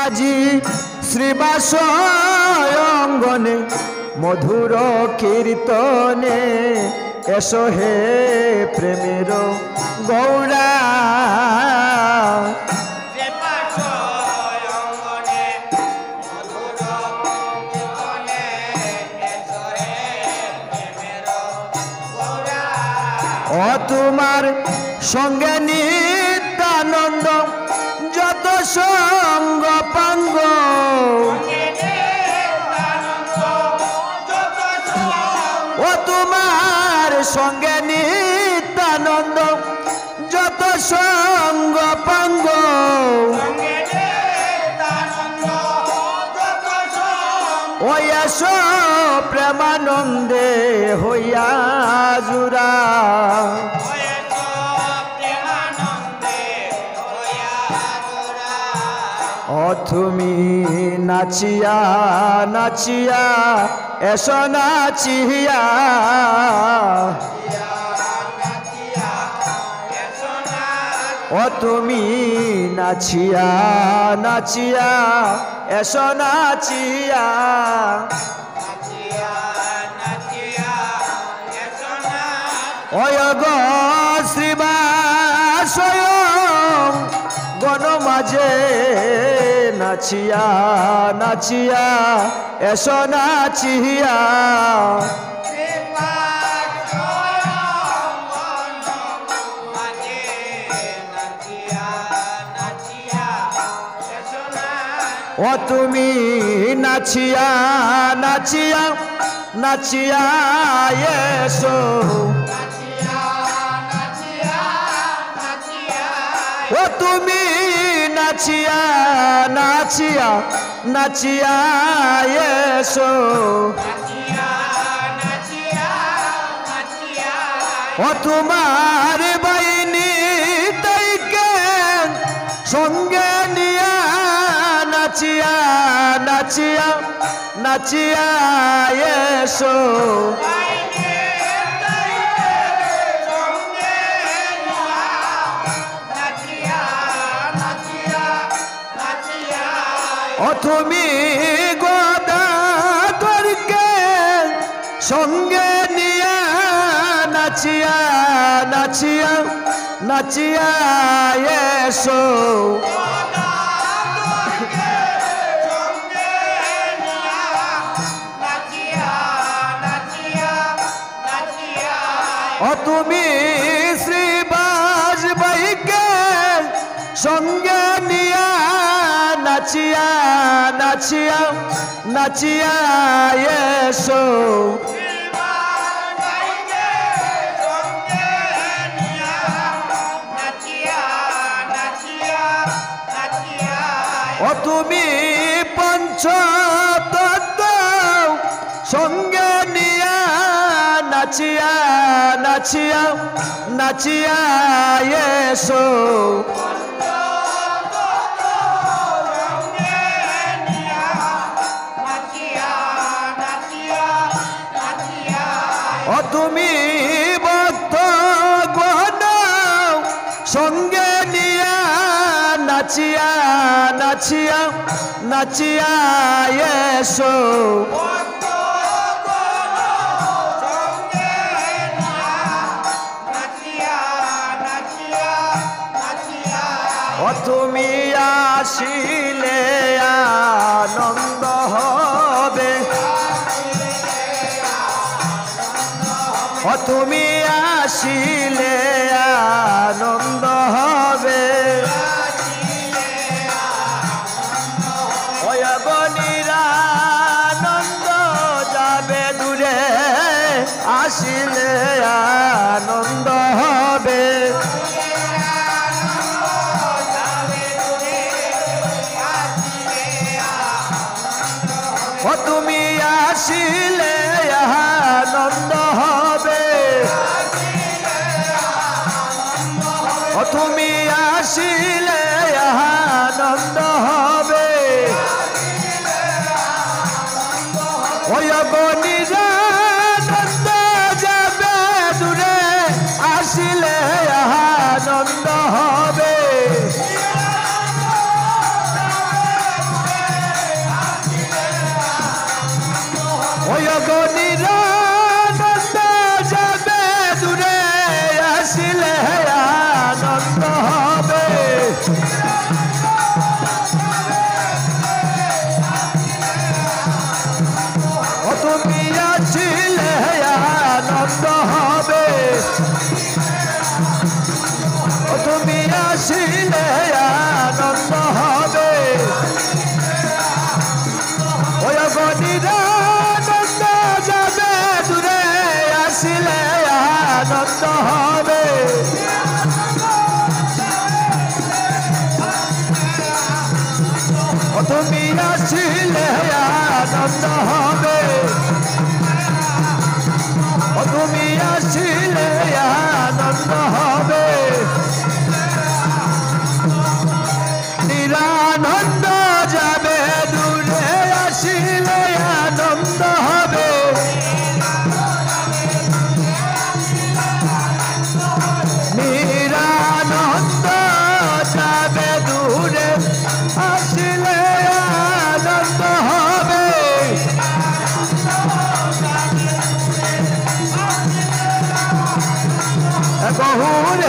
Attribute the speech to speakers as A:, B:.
A: আজি শ্রীবাস অঙ্গনে মধুর কীর্তনে এসো হে প্রেমের গৌরা ও তোমার সঙ্গে নিত্যানন্দ যত সঙ্গ পাঙ্গ ও তোমার সঙ্গে নিত্যানন্দ যত সঙ্গ পাঙ্গ ও এসো প্রেমানন্দে হইয়া জুরা ও তুমি নাচিয়া নাচিয়া এসো নাচিয়া ও তুমি নাচিয়া নাচিয়া এসো নাচিয়া অয়গ শ্রীবাস গণ মাঝে নাচিয়া নাচিয়া এসো নাচিয়া ও তুমি নাচিয়া নাচিয়া নাচিয়া এসো ও তুমি নাচিয়া নাচিয়া নাচিয়া এসো ও তোমার বাইনি তাইকে সঙ্গে নিয়া নাচিয়া নাচিয়া নাচিয়া এসো ও তুমি গদাধরকে সঙ্গে নিয়া নাচিয়া নাচিয়া নাচিয়া এসো ও তুমি শ্রীবাস ভাইকে সঙ্গে নিয়া নাচিয়া নাচিয়া নাচিয়া এসো ও তুমি পঞ্চতত্ত্ব সঙ্গে নিয়া নাচিয়া নাচিয়া নাচিয়া এসো ও তুমি ভক্ত গণ সঙ্গে নিয়া নাচিয়া নাচিয়া নাচিয়া এসো ও তুমি আসিলে আনন্দ হবে ও তুমি আসিলে আনন্দ হবে ওই নিরানন্দ যাবে দূরে আসিলে আনন্দ হবে ও তুমি আসিলে আনন্দ হবে ও তুমি আসিলে আনন্দ হবে ওই নিরানন্দ যাবে দূরে আসিলে আনন্দ হবে নিরানন্দ যাবে দূরে আসিলে আনন্দ হবে তুমি আসিলে আনন্দ হবে তুমি আসিলে আনন্দ হবে ওই নিরানন্দ যাবে দূরে আসিলে আনন্দ হবে তুমি আসিলে আনন্দ হবে তুমি আসিলে আনন্দ হবে নিরানন্দ যাবে দূরে আসিলে আনন্দ হবে নিরানন্দ যাবে দূরে আসিলে আনন্দ হবে গহুরে